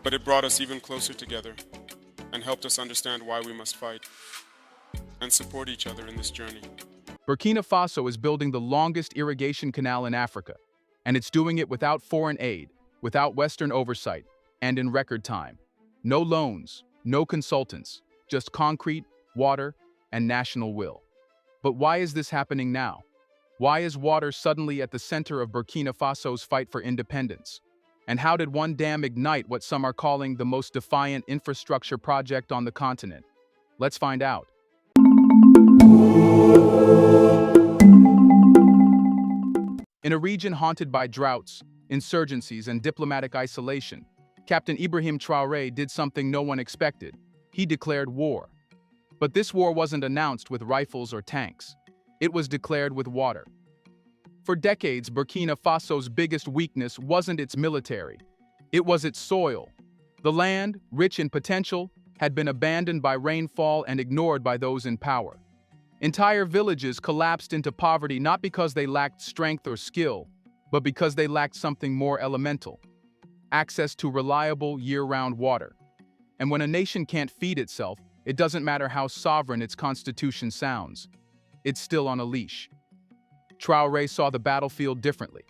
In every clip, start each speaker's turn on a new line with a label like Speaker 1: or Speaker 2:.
Speaker 1: But it brought us even closer together and helped us understand why we must fight and support each other in this journey.
Speaker 2: Burkina Faso is building the longest irrigation canal in Africa, and it's doing it without foreign aid, without Western oversight, and in record time. No loans, no consultants, just concrete, water, and national will. But why is this happening now? Why is water suddenly at the center of Burkina Faso's fight for independence? And how did one dam ignite what some are calling the most defiant infrastructure project on the continent? Let's find out. In a region haunted by droughts, insurgencies, and diplomatic isolation, Captain Ibrahim Traoré did something no one expected. He declared war. But this war wasn't announced with rifles or tanks. It was declared with water. For decades, Burkina Faso's biggest weakness wasn't its military. It was its soil. The land, rich in potential, had been abandoned by rainfall and ignored by those in power. Entire villages collapsed into poverty not because they lacked strength or skill, but because they lacked something more elemental: access to reliable, year-round water. And when a nation can't feed itself, it doesn't matter how sovereign its constitution sounds. It's still on a leash. Traoré saw the battlefield differently.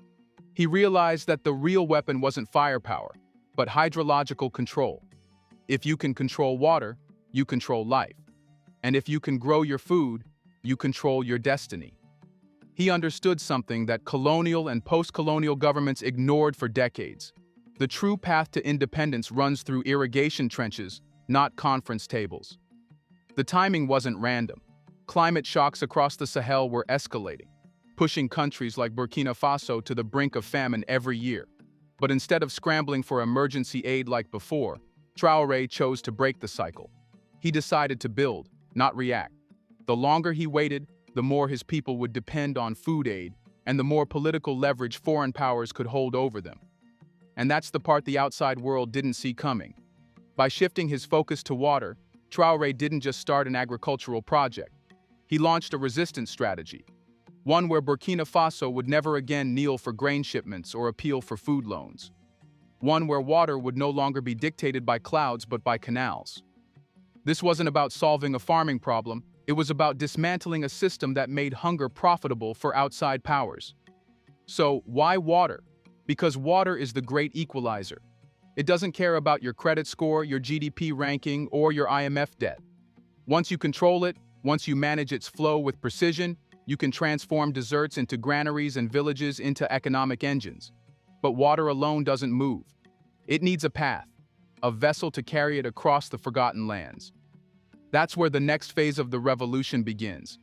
Speaker 2: He realized that the real weapon wasn't firepower, but hydrological control. If you can control water, you control life. And if you can grow your food, you control your destiny. He understood something that colonial and post-colonial governments ignored for decades. The true path to independence runs through irrigation trenches, not conference tables. The timing wasn't random. Climate shocks across the Sahel were escalating, pushing countries like Burkina Faso to the brink of famine every year. But instead of scrambling for emergency aid like before, Traoré chose to break the cycle. He decided to build, not react. The longer he waited, the more his people would depend on food aid, and the more political leverage foreign powers could hold over them. And that's the part the outside world didn't see coming. By shifting his focus to water, Traoré didn't just start an agricultural project. He launched a resistance strategy, one where Burkina Faso would never again kneel for grain shipments or appeal for food loans. One where water would no longer be dictated by clouds but by canals. This wasn't about solving a farming problem, it was about dismantling a system that made hunger profitable for outside powers. So, why water? Because water is the great equalizer. It doesn't care about your credit score, your GDP ranking, or your IMF debt. Once you control it, once you manage its flow with precision, you can transform deserts into granaries and villages into economic engines. But water alone doesn't move. It needs a path, a vessel to carry it across the forgotten lands. That's where the next phase of the revolution begins.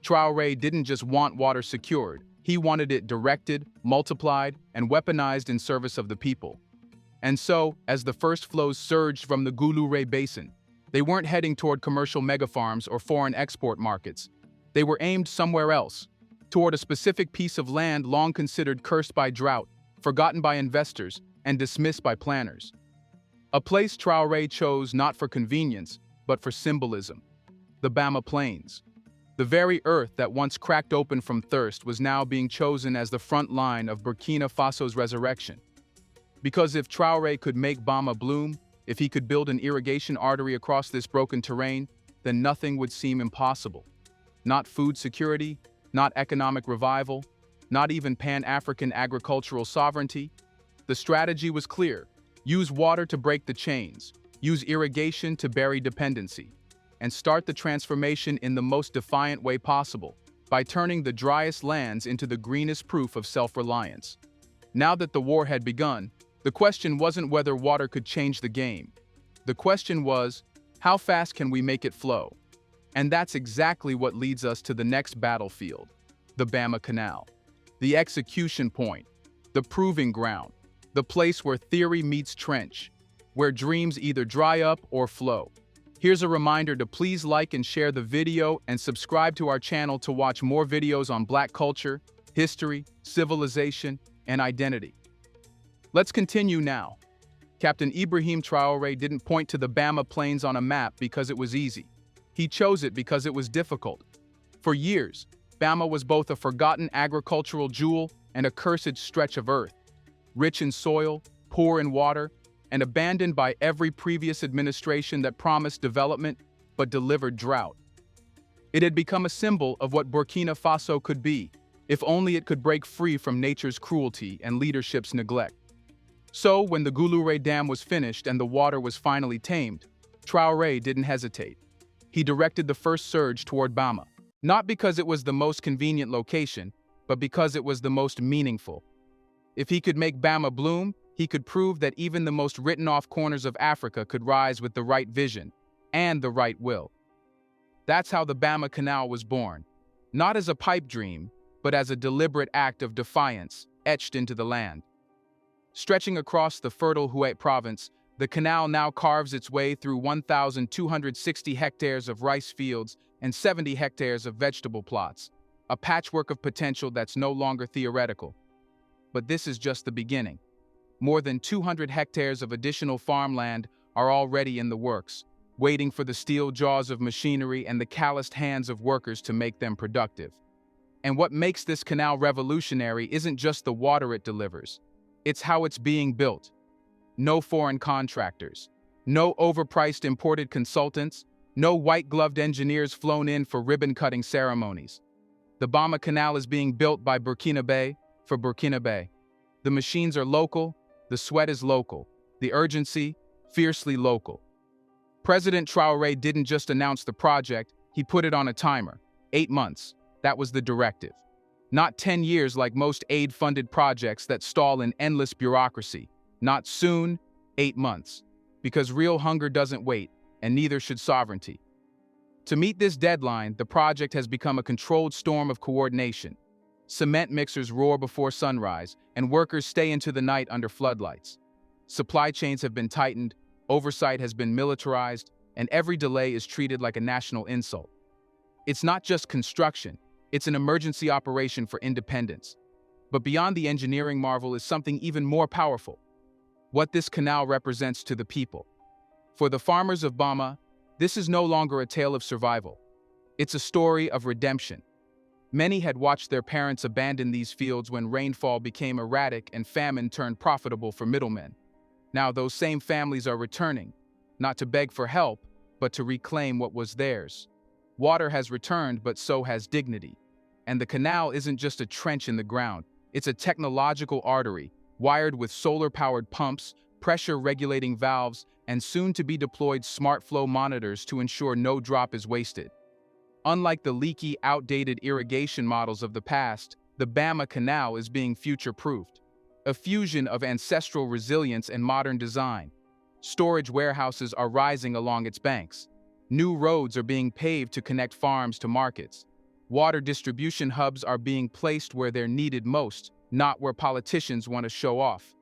Speaker 2: Traoré didn't just want water secured, he wanted it directed, multiplied, and weaponized in service of the people. And so, as the first flows surged from the Goulouré Basin, they weren't heading toward commercial megafarms or foreign export markets. They were aimed somewhere else, toward a specific piece of land long considered cursed by drought, forgotten by investors, and dismissed by planners. A place Traoré chose not for convenience, but for symbolism: the Bama Plains. The very earth that once cracked open from thirst was now being chosen as the front line of Burkina Faso's resurrection. Because if Traoré could make Bama bloom, if he could build an irrigation artery across this broken terrain, then nothing would seem impossible. Not food security, not economic revival, not even Pan-African agricultural sovereignty. The strategy was clear: use water to break the chains, use irrigation to bury dependency, and start the transformation in the most defiant way possible, by turning the driest lands into the greenest proof of self-reliance. Now that the war had begun, the question wasn't whether water could change the game. The question was, how fast can we make it flow? And that's exactly what leads us to the next battlefield: the Bama Canal. The execution point, the proving ground, the place where theory meets trench, where dreams either dry up or flow. Here's a reminder to please like and share the video and subscribe to our channel to watch more videos on Black culture, history, civilization, and identity. Let's continue now. Captain Ibrahim Traoré didn't point to the Bama Plains on a map because it was easy. He chose it because it was difficult. For years, Bama was both a forgotten agricultural jewel and a cursed stretch of earth, rich in soil, poor in water, and abandoned by every previous administration that promised development but delivered drought. It had become a symbol of what Burkina Faso could be, if only it could break free from nature's cruelty and leadership's neglect. So, when the Goulouré Dam was finished and the water was finally tamed, Traoré didn't hesitate. He directed the first surge toward Bama, not because it was the most convenient location, but because it was the most meaningful. If he could make Bama bloom, he could prove that even the most written-off corners of Africa could rise with the right vision and the right will. That's how the Bama Canal was born, not as a pipe dream, but as a deliberate act of defiance etched into the land. Stretching across the fertile Huet province, the canal now carves its way through 1,260 hectares of rice fields and 70 hectares of vegetable plots, a patchwork of potential that's no longer theoretical. But this is just the beginning. More than 200 hectares of additional farmland are already in the works, waiting for the steel jaws of machinery and the calloused hands of workers to make them productive. And what makes this canal revolutionary isn't just the water it delivers. It's how it's being built. No foreign contractors, no overpriced imported consultants, no white-gloved engineers flown in for ribbon-cutting ceremonies. The Bama Canal is being built by Burkina Faso for Burkina Faso. The machines are local, the sweat is local, the urgency, fiercely local. President Traoré didn't just announce the project, he put it on a timer. 8 months. That was the directive. Not 10 years like most aid-funded projects that stall in endless bureaucracy. Not soon, 8 months. Because real hunger doesn't wait, and neither should sovereignty. To meet this deadline, the project has become a controlled storm of coordination. Cement mixers roar before sunrise, and workers stay into the night under floodlights. Supply chains have been tightened, oversight has been militarized, and every delay is treated like a national insult. It's not just construction, it's an emergency operation for independence. But beyond the engineering marvel is something even more powerful: what this canal represents to the people. For the farmers of Bama, this is no longer a tale of survival. It's a story of redemption. Many had watched their parents abandon these fields when rainfall became erratic and famine turned profitable for middlemen. Now those same families are returning, not to beg for help, but to reclaim what was theirs. Water has returned, but so has dignity. And the canal isn't just a trench in the ground, it's a technological artery, wired with solar-powered pumps, pressure-regulating valves, and soon-to-be-deployed smart flow monitors to ensure no drop is wasted. Unlike the leaky, outdated irrigation models of the past, the Bama Canal is being future-proofed. A fusion of ancestral resilience and modern design. Storage warehouses are rising along its banks. New roads are being paved to connect farms to markets. Water distribution hubs are being placed where they're needed most, not where politicians want to show off.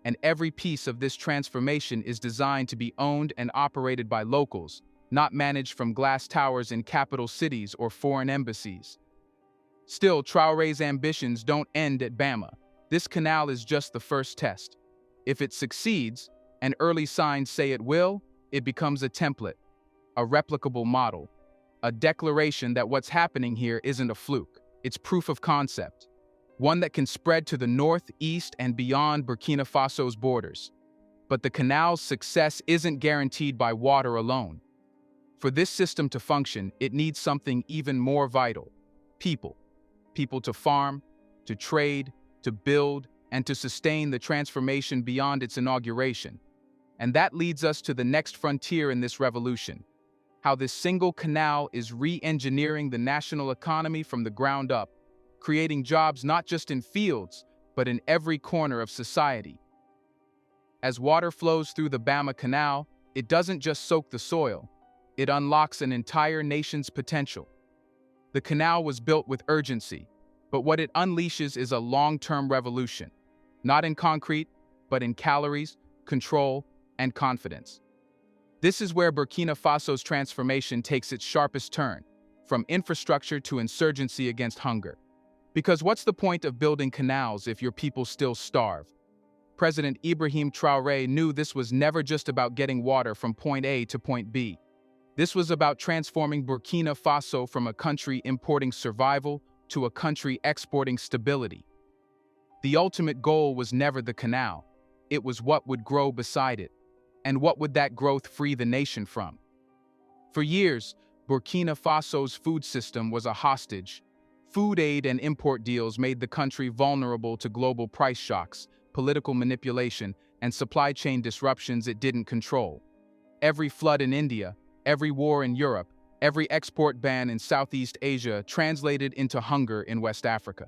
Speaker 2: And every piece of this transformation is designed to be owned and operated by locals, not managed from glass towers in capital cities or foreign embassies. Still, Traoré's ambitions don't end at Bama. This canal is just the first test. If it succeeds, and early signs say it will, it becomes a template, a replicable model, a declaration that what's happening here isn't a fluke. It's proof of concept, one that can spread to the north, east, and beyond Burkina Faso's borders. But the canal's success isn't guaranteed by water alone. For this system to function, it needs something even more vital: people. People to farm, to trade, to build, and to sustain the transformation beyond its inauguration. And that leads us to the next frontier in this revolution: how this single canal is re-engineering the national economy from the ground up, creating jobs not just in fields, but in every corner of society. As water flows through the Bama Canal, it doesn't just soak the soil, it unlocks an entire nation's potential. The canal was built with urgency, but what it unleashes is a long-term revolution, not in concrete, but in calories, control, and confidence. This is where Burkina Faso's transformation takes its sharpest turn, from infrastructure to insurgency against hunger. Because what's the point of building canals if your people still starve? President Ibrahim Traoré knew this was never just about getting water from point A to point B. This was about transforming Burkina Faso from a country importing survival to a country exporting stability. The ultimate goal was never the canal. It was what would grow beside it: And what would that growth free the nation from? For years, Burkina Faso's food system was a hostage. Food aid and import deals made the country vulnerable to global price shocks, political manipulation, and supply chain disruptions it didn't control. Every flood in India, every war in Europe, every export ban in Southeast Asia translated into hunger in West Africa.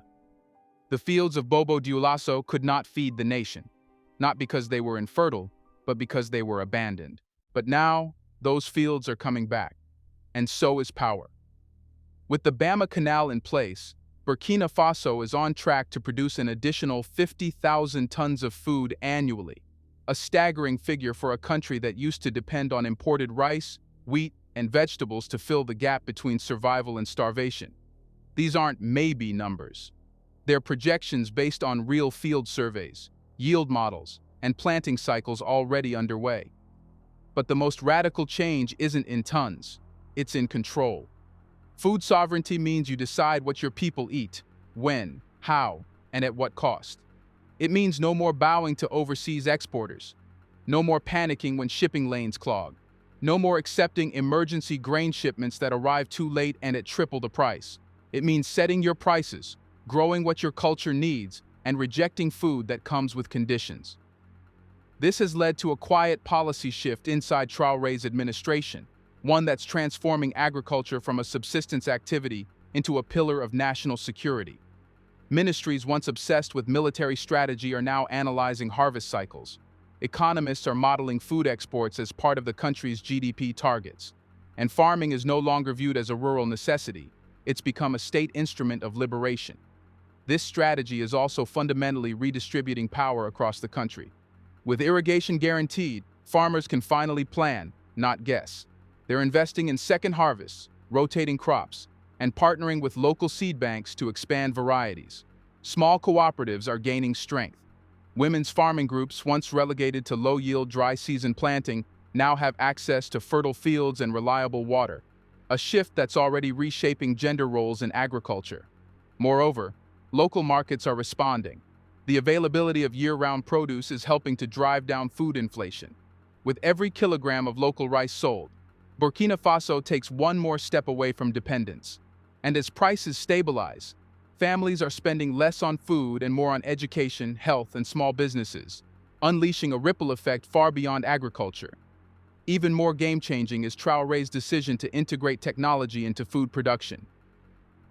Speaker 2: The fields of Bobo Dioulasso could not feed the nation, not because they were infertile, but because they were abandoned. But now, those fields are coming back, and so is power. With the Bama Canal in place, Burkina Faso is on track to produce an additional 50,000 tons of food annually, a staggering figure for a country that used to depend on imported rice, wheat, and vegetables to fill the gap between survival and starvation. These aren't maybe numbers. They're projections based on real field surveys, yield models, and planting cycles already underway. But the most radical change isn't in tons, it's in control. Food sovereignty means you decide what your people eat, when, how, and at what cost. It means no more bowing to overseas exporters, no more panicking when shipping lanes clog, no more accepting emergency grain shipments that arrive too late and at triple the price. It means setting your prices, growing what your culture needs, and rejecting food that comes with conditions. This has led to a quiet policy shift inside Traoré's administration, one that's transforming agriculture from a subsistence activity into a pillar of national security. Ministries once obsessed with military strategy are now analyzing harvest cycles. Economists are modeling food exports as part of the country's GDP targets. And farming is no longer viewed as a rural necessity. It's become a state instrument of liberation. This strategy is also fundamentally redistributing power across the country. With irrigation guaranteed, farmers can finally plan, not guess. They're investing in second harvests, rotating crops, and partnering with local seed banks to expand varieties. Small cooperatives are gaining strength. Women's farming groups, once relegated to low-yield dry season planting, now have access to fertile fields and reliable water, a shift that's already reshaping gender roles in agriculture. Moreover, local markets are responding. The availability of year-round produce is helping to drive down food inflation. With every kilogram of local rice sold, Burkina Faso takes one more step away from dependence. And as prices stabilize, families are spending less on food and more on education, health, and small businesses, unleashing a ripple effect far beyond agriculture. Even more game-changing is Traoré's decision to integrate technology into food production.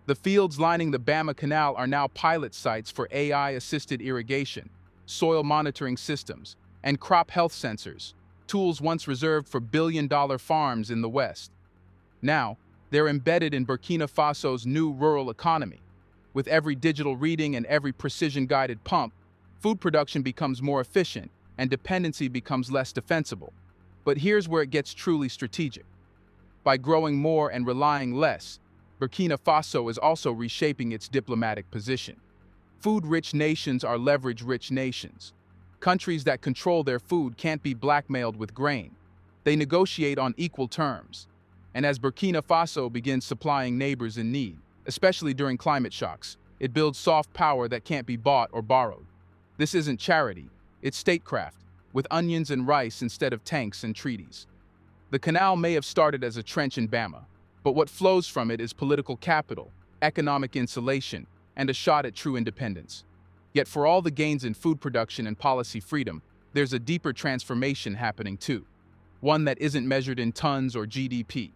Speaker 2: The fields lining the Bama Canal are now pilot sites for AI-assisted irrigation, soil monitoring systems, and crop health sensors, tools once reserved for billion-dollar farms in the West. Now, they're embedded in Burkina Faso's new rural economy. With every digital reading and every precision-guided pump, food production becomes more efficient and dependency becomes less defensible. But here's where it gets truly strategic. By growing more and relying less, Burkina Faso is also reshaping its diplomatic position. Food-rich nations are leverage-rich nations. Countries that control their food can't be blackmailed with grain. They negotiate on equal terms. And as Burkina Faso begins supplying neighbors in need, especially during climate shocks, it builds soft power that can't be bought or borrowed. This isn't charity, it's statecraft, with onions and rice instead of tanks and treaties. The canal may have started as a trench in Bama, but what flows from it is political capital, economic insulation, and a shot at true independence. Yet for all the gains in food production and policy freedom, there's a deeper transformation happening too, one that isn't measured in tons or GDP.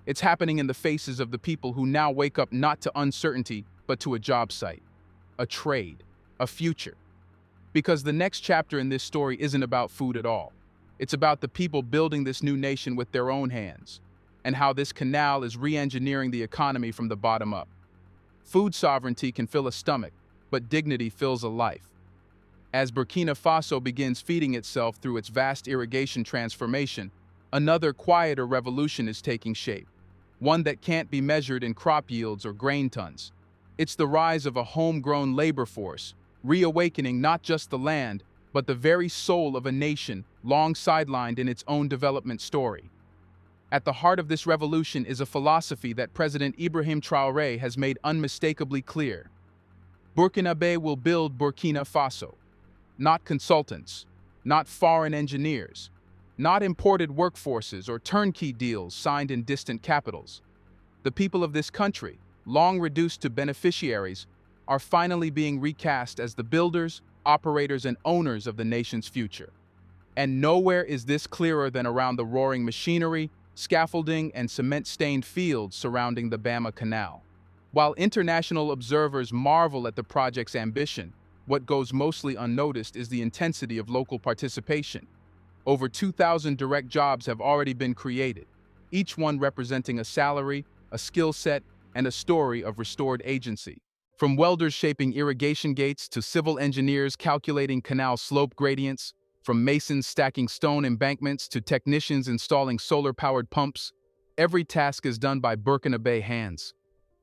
Speaker 2: It's happening in the faces of the people who now wake up not to uncertainty, but to a job site, a trade, a future. Because the next chapter in this story isn't about food at all. It's about the people building this new nation with their own hands, and how this canal is re-engineering the economy from the bottom up. Food sovereignty can fill a stomach, but dignity fills a life. As Burkina Faso begins feeding itself through its vast irrigation transformation, another quieter revolution is taking shape, one that can't be measured in crop yields or grain tons. It's the rise of a homegrown labor force, reawakening not just the land, but the very soul of a nation long sidelined in its own development story. At the heart of this revolution is a philosophy that President Ibrahim Traoré has made unmistakably clear. Burkinabe will build Burkina Faso. Not consultants, not foreign engineers, not imported workforces or turnkey deals signed in distant capitals. The people of this country, long reduced to beneficiaries, are finally being recast as the builders, operators, and owners of the nation's future. And nowhere is this clearer than around the roaring machinery, scaffolding, and cement-stained fields surrounding the Bama Canal. While international observers marvel at the project's ambition, what goes mostly unnoticed is the intensity of local participation. Over 2,000 direct jobs have already been created, each one representing a salary, a skill set, and a story of restored agency. From welders shaping irrigation gates to civil engineers calculating canal slope gradients, from masons stacking stone embankments to technicians installing solar-powered pumps, every task is done by Burkina Faso hands.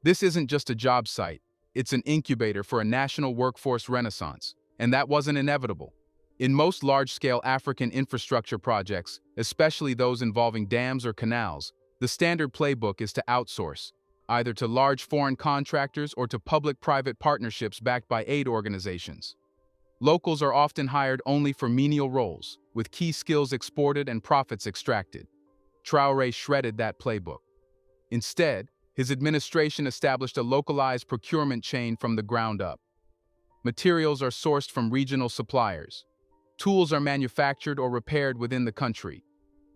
Speaker 2: This isn't just a job site, it's an incubator for a national workforce renaissance, and that wasn't inevitable. In most large-scale African infrastructure projects, especially those involving dams or canals, the standard playbook is to outsource, either to large foreign contractors or to public-private partnerships backed by aid organizations. Locals are often hired only for menial roles, with key skills exported and profits extracted. Traoré shredded that playbook. Instead, his administration established a localized procurement chain from the ground up. Materials are sourced from regional suppliers. Tools are manufactured or repaired within the country.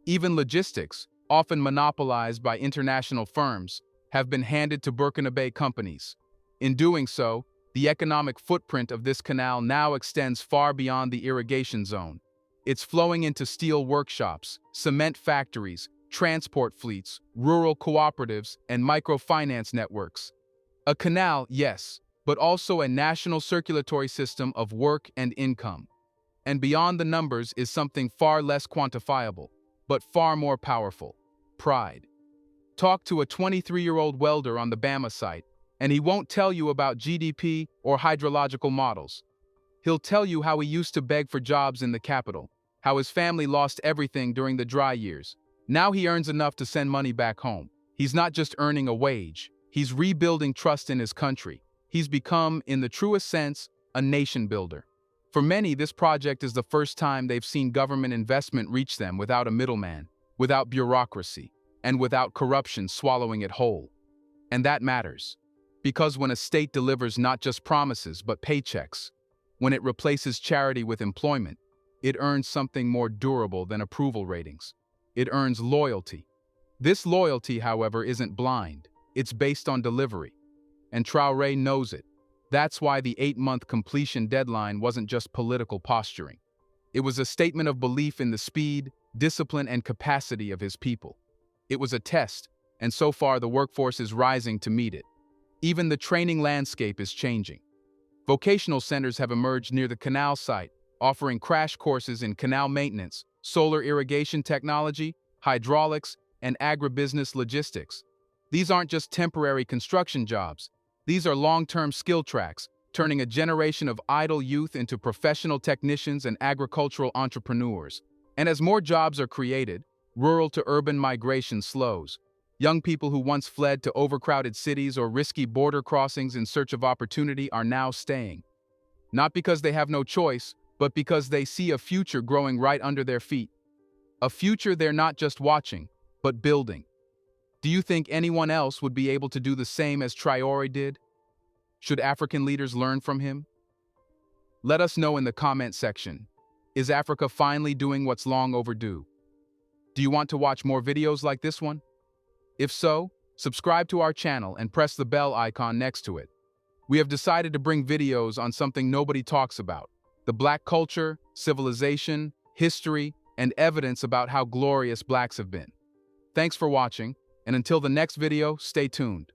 Speaker 2: Even logistics, often monopolized by international firms, have been handed to Burkina Faso companies. In doing so, the economic footprint of this canal now extends far beyond the irrigation zone. It's flowing into steel workshops, cement factories, transport fleets, rural cooperatives, and microfinance networks. A canal, yes, but also a national circulatory system of work and income. And beyond the numbers is something far less quantifiable, but far more powerful: pride. Talk to a 23-year-old welder on the Bama site, and he won't tell you about GDP or hydrological models. He'll tell you how he used to beg for jobs in the capital, how his family lost everything during the dry years. Now he earns enough to send money back home. He's not just earning a wage, he's rebuilding trust in his country. He's become, in the truest sense, a nation builder. For many, this project is the first time they've seen government investment reach them without a middleman, without bureaucracy, and without corruption swallowing it whole. And that matters. Because when a state delivers not just promises but paychecks, when it replaces charity with employment, it earns something more durable than approval ratings. It earns loyalty. This loyalty, however, isn't blind. It's based on delivery. And Traoré knows it. That's why the 8-month completion deadline wasn't just political posturing. It was a statement of belief in the speed, discipline, and capacity of his people. It was a test, and so far the workforce is rising to meet it. Even the training landscape is changing. Vocational centers have emerged near the canal site, offering crash courses in canal maintenance, solar irrigation technology, hydraulics, and agribusiness logistics. These aren't just temporary construction jobs. These are long-term skill tracks, turning a generation of idle youth into professional technicians and agricultural entrepreneurs. And as more jobs are created, rural to urban migration slows. Young people who once fled to overcrowded cities or risky border crossings in search of opportunity are now staying. Not because they have no choice, but because they see a future growing right under their feet. A future they're not just watching, but building. Do you think anyone else would be able to do the same as Traoré did? Should African leaders learn from him? Let us know in the comment section. Is Africa finally doing what's long overdue? Do you want to watch more videos like this one? If so, subscribe to our channel and press the bell icon next to it. We have decided to bring videos on something nobody talks about: the Black culture, civilization, history, and evidence about how glorious Blacks have been. Thanks for watching, and until the next video, stay tuned.